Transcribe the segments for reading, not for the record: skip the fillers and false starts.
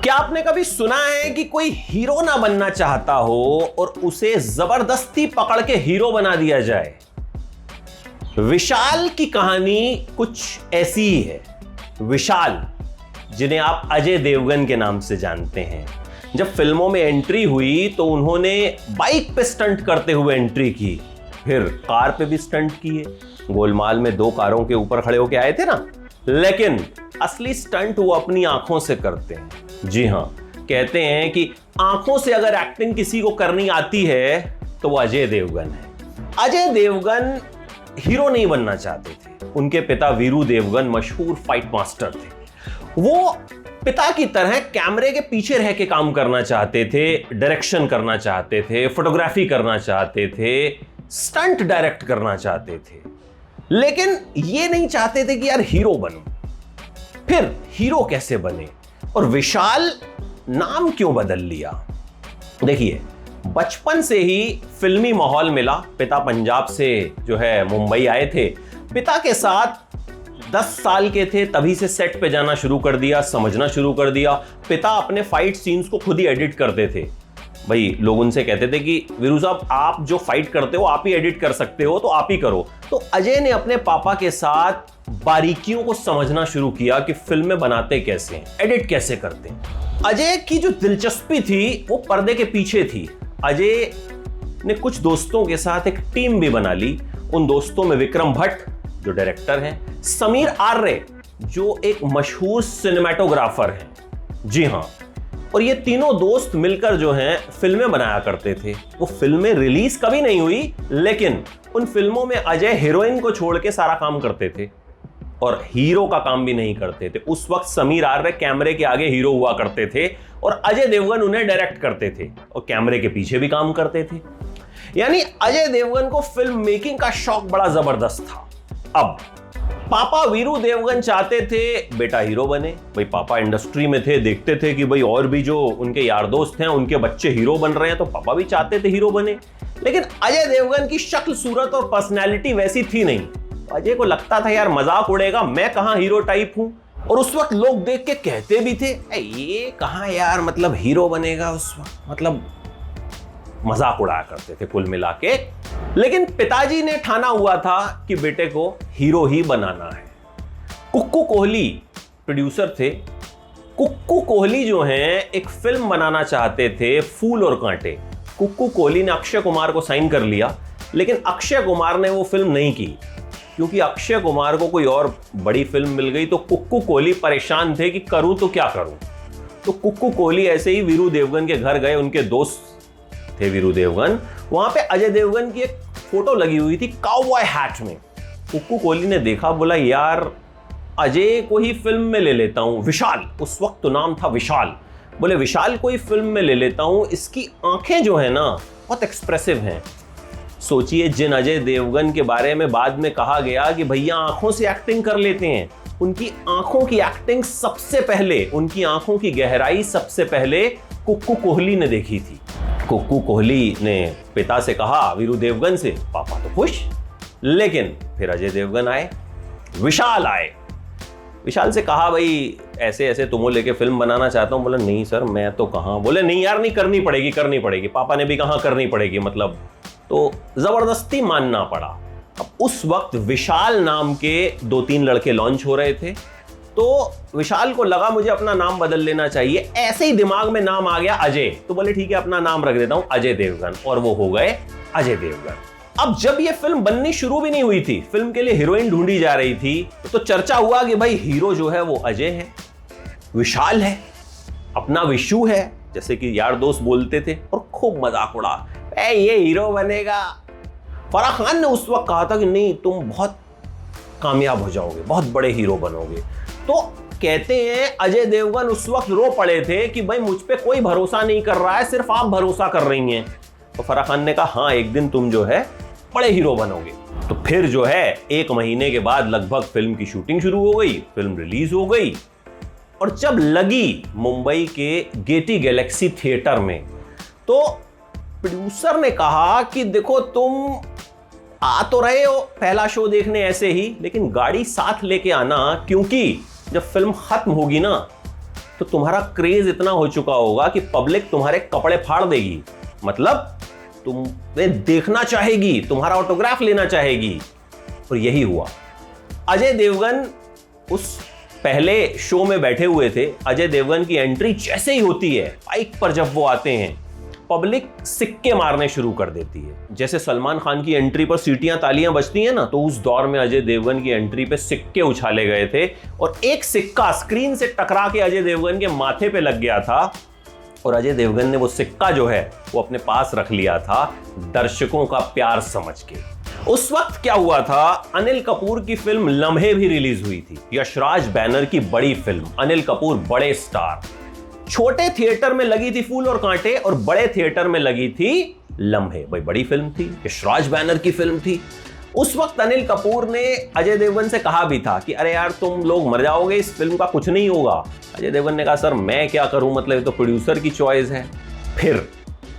क्या आपने कभी सुना है कि कोई हीरो ना बनना चाहता हो और उसे जबरदस्ती पकड़ के हीरो बना दिया जाए? विशाल की कहानी कुछ ऐसी ही है। विशाल, जिन्हें आप अजय देवगन के नाम से जानते हैं, जब फिल्मों में एंट्री हुई तो उन्होंने बाइक पे स्टंट करते हुए एंट्री की, फिर कार पे भी स्टंट किए। गोलमाल में 2 कारों के ऊपर खड़े होके आए थे ना। लेकिन असली स्टंट वो अपनी आंखों से करते हैं। जी हां, कहते हैं कि आंखों से अगर एक्टिंग किसी को करनी आती है तो वो अजय देवगन है। अजय देवगन हीरो नहीं बनना चाहते थे। उनके पिता वीरू देवगन मशहूर फाइट मास्टर थे। वो पिता की तरह कैमरे के पीछे रह के काम करना चाहते थे, डायरेक्शन करना चाहते थे, फोटोग्राफी करना चाहते थे, स्टंट डायरेक्ट करना चाहते थे, लेकिन ये नहीं चाहते थे कि यार हीरो बनूं। फिर हीरो कैसे बने और विशाल नाम क्यों बदल लिया? देखिए, बचपन से ही फिल्मी माहौल मिला। पिता पंजाब से जो है मुंबई आए थे। पिता के साथ 10 साल के थे तभी से सेट पे जाना शुरू कर दिया, समझना शुरू कर दिया। पिता अपने फाइट सीन्स को खुद ही एडिट करते थे। भाई, लोग उनसे कहते थे कि वीरू साहब, आप जो फाइट करते हो आप ही एडिट कर सकते हो, तो आप ही करो। तो अजय ने अपने पापा के साथ बारीकियों को समझना शुरू किया कि फिल्में बनाते कैसे हैं, एडिट कैसे करते हैं। अजय की जो दिलचस्पी थी वो पर्दे के पीछे थी। अजय ने कुछ दोस्तों के साथ एक टीम भी बना ली। उन दोस्तों में विक्रम भट्ट जो डायरेक्टर हैं, समीर आर्य जो एक मशहूर सिनेमैटोग्राफर हैं। जी हां, और ये तीनों दोस्त मिलकर जो हैं फिल्में बनाया करते थे। वो फिल्में रिलीज कभी नहीं हुई, लेकिन उन फिल्मों में अजय हीरोइन को छोड़ के सारा काम करते थे और हीरो का काम भी नहीं करते थे। उस वक्त समीर आर्य कैमरे के आगे हीरो हुआ करते थे और अजय देवगन उन्हें डायरेक्ट करते थे और कैमरे के पीछे भी काम करते थे। यानी अजय देवगन को फिल्म मेकिंग का शौक बड़ा जबरदस्त था। अब पापा वीरू देवगन चाहते थे बेटा हीरो बने। भाई, पापा इंडस्ट्री में थे, देखते थे कि भाई और भी जो उनके यार दोस्त हैं उनके बच्चे हीरो बन रहे हैं, तो पापा भी चाहते थे हीरो बने। लेकिन अजय देवगन की शक्ल, सूरत और पर्सनैलिटी वैसी थी नहीं। अजय को लगता था यार मजाक उड़ेगा, मैं कहां हीरो टाइप हूं। और उस वक्त लोग देख के कहते भी थे, ये कहां यार, मतलब हीरो बनेगा। उस वक्त मतलब मजाक उड़ाया करते थे कुल मिला के। लेकिन पिताजी ने ठाना हुआ था कि बेटे को हीरो ही बनाना है। कुक्कू कोहली प्रोड्यूसर थे। कुक्कू कोहली जो हैं एक फिल्म बनाना चाहते थे, फूल और कांटे। कुक्कू कोहली ने अक्षय कुमार को साइन कर लिया, लेकिन अक्षय कुमार ने वो फिल्म नहीं की, क्योंकि अक्षय कुमार को कोई और बड़ी फिल्म मिल गई। तो कुक्कू कोहली परेशान थे कि करूं तो क्या करूं। तो कुक्कू कोहली ऐसे ही वीरू देवगन के घर गए। उनके दोस्त थे वीरू देवगन। वहां पे अजय देवगन की एक फोटो लगी हुई थी काउबॉय हैट में। कुक्कू कोहली ने देखा, बोला यार अजय को ही फिल्म में ले लेता हूं। विशाल, उस वक्त तो नाम था विशाल। बोले विशाल को ही फिल्म में ले लेता हूं, इसकी आंखें जो है ना बहुत एक्सप्रेसिव हैं। सोचिए, जिन अजय देवगन के बारे में बाद में कहा गया कि भैया आंखों से एक्टिंग कर लेते हैं, उनकी आंखों की एक्टिंग सबसे पहले, उनकी आंखों की गहराई सबसे पहले कुक्कू कोहली ने देखी थी। कुक्कू कोहली ने पिता से कहा, वीरू देवगन से, पापा तो खुश। लेकिन फिर अजय देवगन आए, विशाल आए। विशाल से कहा, भाई ऐसे ऐसे तुमको लेके फिल्म बनाना चाहता हूं। बोला नहीं सर, मैं तो कहां। बोले नहीं यार, नहीं, करनी पड़ेगी, करनी पड़ेगी। पापा ने भी कहा करनी पड़ेगी, मतलब तो जबरदस्ती मानना पड़ा। अब उस वक्त विशाल नाम के 2-3 लड़के लॉन्च हो रहे थे, तो विशाल को लगा मुझे अपना नाम बदल लेना चाहिए। ऐसे ही दिमाग में नाम आ गया अजय, तो बोले ठीक है, अपना नाम रख देता हूं अजय देवगन, और वो हो गए अजय देवगन। अब जब ये फिल्म बननी शुरू भी नहीं हुई थी, फिल्म के लिए हीरोइन ढूंढी जा रही थी, तो चर्चा हुआ कि भाई हीरो जो है वो अजय है, विशाल है, अपना विशु है, जैसे कि यार दोस्त बोलते थे, और खूब मजाक उड़ा, ये हीरो बनेगा। फराह खान ने उस वक्त कहा था कि नहीं, तुम बहुत कामयाब हो जाओगे, बहुत बड़े हीरो बनोगे। तो कहते हैं अजय देवगन उस वक्त रो पड़े थे कि भाई मुझ पे कोई भरोसा नहीं कर रहा है, सिर्फ आप भरोसा कर रही हैं। तो फराह खान ने कहा, हाँ, एक दिन तुम जो है बड़े हीरो बनोगे। तो फिर जो है 1 महीने के बाद लगभग फिल्म की शूटिंग शुरू हो गई, फिल्म रिलीज हो गई। और जब लगी मुंबई के गेटी गैलेक्सी थिएटर में, तो प्रोड्यूसर ने कहा कि देखो, तुम आ तो रहे हो पहला शो देखने ऐसे ही, लेकिन गाड़ी साथ लेके आना, क्योंकि जब फिल्म खत्म होगी ना तो तुम्हारा क्रेज इतना हो चुका होगा कि पब्लिक तुम्हारे कपड़े फाड़ देगी, मतलब तुम्हें देखना चाहेगी, तुम्हारा ऑटोग्राफ लेना चाहेगी। और यही हुआ। अजय देवगन उस पहले शो में बैठे हुए थे। अजय देवगन की एंट्री जैसे ही होती है, बाइक पर जब वो आते हैं, पब्लिक सिक्के मारने शुरू कर देती है। जैसे सलमान खान की एंट्री पर सीटियां तालियां बजती हैं ना, तो उस दौर में अजय देवगन की एंट्री पे सिक्के उछाले गए थे और एक सिक्का स्क्रीन से टकरा के अजय देवगन के माथे पे लग गया था और अजय देवगन ने वो सिक्का जो है वो अपने पास रख लिया था, दर्शकों का प्यार समझ के। उस वक्त क्या हुआ था, अनिल कपूर की फिल्म लम्हे भी रिलीज हुई थी। यशराज बैनर की बड़ी फिल्म, अनिल कपूर बड़े स्टार। छोटे थिएटर में लगी थी फूल और कांटे और बड़े थिएटर में लगी थी लम्हे। भाई बड़ी फिल्म थी, यशराज बैनर की फिल्म थी। उस वक्त अनिल कपूर ने अजय देवगन से कहा भी था कि अरे यार तुम लोग मर जाओगे, इस फिल्म का कुछ नहीं होगा। अजय देवगन ने कहा सर मैं क्या करूं, मतलब ये तो प्रोड्यूसर की चॉइस है। फिर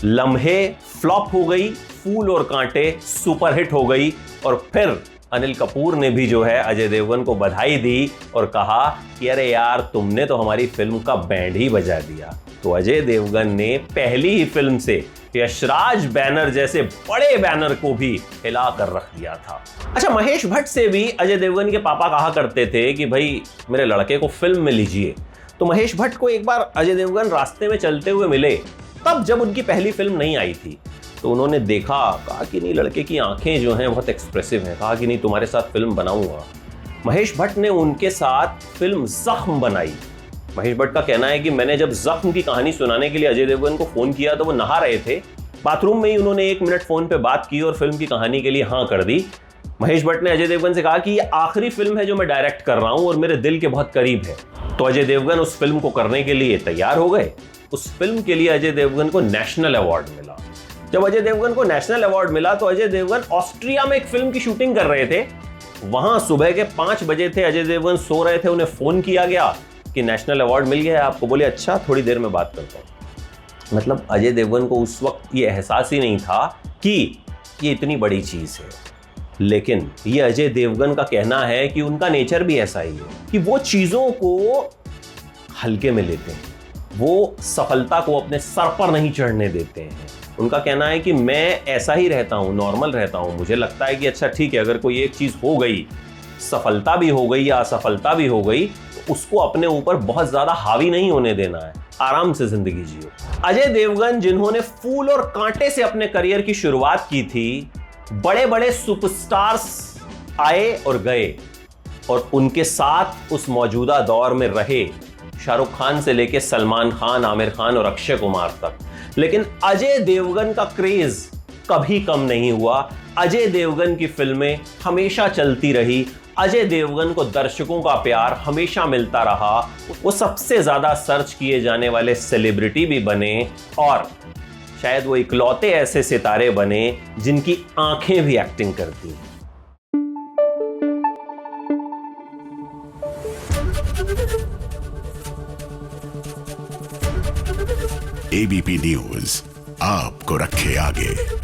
लम्हे फ्लॉप हो गई, फूल और कांटे सुपरहिट हो गई और फिर अनिल कपूर ने भी जो है अजय देवगन को बधाई दी और कहा कि अरे यार तुमने तो हमारी फिल्म का बैंड ही बजा दिया। तो अजय देवगन ने पहली ही फिल्म से यशराज बैनर जैसे बड़े बैनर को भी हिला कर रख दिया था। अच्छा, महेश भट्ट से भी अजय देवगन के पापा कहा करते थे कि भाई मेरे लड़के को फिल्म में लीजिए। तो महेश भट्ट को एक बार अजय देवगन रास्ते में चलते हुए मिले, तब जब उनकी पहली फिल्म नहीं आई थी। तो उन्होंने देखा, कहा कि नहीं लड़के की आंखें जो हैं बहुत एक्सप्रेसिव हैं, कहा कि नहीं तुम्हारे साथ फिल्म बनाऊंगा। महेश भट्ट ने उनके साथ फिल्म जख्म बनाई। महेश भट्ट का कहना है कि मैंने जब जख्म की कहानी सुनाने के लिए अजय देवगन को फोन किया तो वो नहा रहे थे, बाथरूम में ही उन्होंने 1 मिनट फोन पे बात की और फिल्म की कहानी के लिए हाँ कर दी। महेश भट्ट ने अजय देवगन से कहा कि ये आखिरी फिल्म है जो मैं डायरेक्ट कर रहा हूं और मेरे दिल के बहुत करीब है। तो अजय देवगन उस फिल्म को करने के लिए तैयार हो गए। उस फिल्म के लिए अजय देवगन को नेशनल अवार्ड मिला। जब अजय देवगन को नेशनल अवार्ड मिला तो अजय देवगन ऑस्ट्रिया में एक फिल्म की शूटिंग कर रहे थे। वहां सुबह के 5 बजे थे, अजय देवगन सो रहे थे, उन्हें फोन किया गया कि नेशनल अवार्ड मिल गया है आपको। बोले अच्छा थोड़ी देर में बात करता हूं। मतलब अजय देवगन को उस वक्त ये एहसास ही नहीं था कि ये इतनी बड़ी चीज है। लेकिन ये अजय देवगन का कहना है कि उनका नेचर भी ऐसा ही है कि वो चीजों को हल्के में लेते हैं, वो सफलता को अपने सर पर नहीं चढ़ने देते हैं। उनका कहना है कि मैं ऐसा ही रहता हूं, नॉर्मल रहता हूं। मुझे लगता है कि अच्छा ठीक है, अगर कोई एक चीज हो गई, सफलता भी हो गई या असफलता भी हो गई, तो उसको अपने ऊपर बहुत ज्यादा हावी नहीं होने देना है, आराम से जिंदगी जियो। अजय देवगन जिन्होंने फूल और कांटे से अपने करियर की शुरुआत की थी, बड़े बड़े सुपरस्टार्स आए और गए और उनके साथ उस मौजूदा दौर में रहे, शाहरुख खान से लेके सलमान खान, आमिर खान और अक्षय कुमार तक। लेकिन अजय देवगन का क्रेज कभी कम नहीं हुआ। अजय देवगन की फिल्में हमेशा चलती रही, अजय देवगन को दर्शकों का प्यार हमेशा मिलता रहा। वो सबसे ज्यादा सर्च किए जाने वाले सेलिब्रिटी भी बने और शायद वो इकलौते ऐसे सितारे बने जिनकी आंखें भी एक्टिंग करती हैं। एबीपी न्यूज आपको रखे आगे।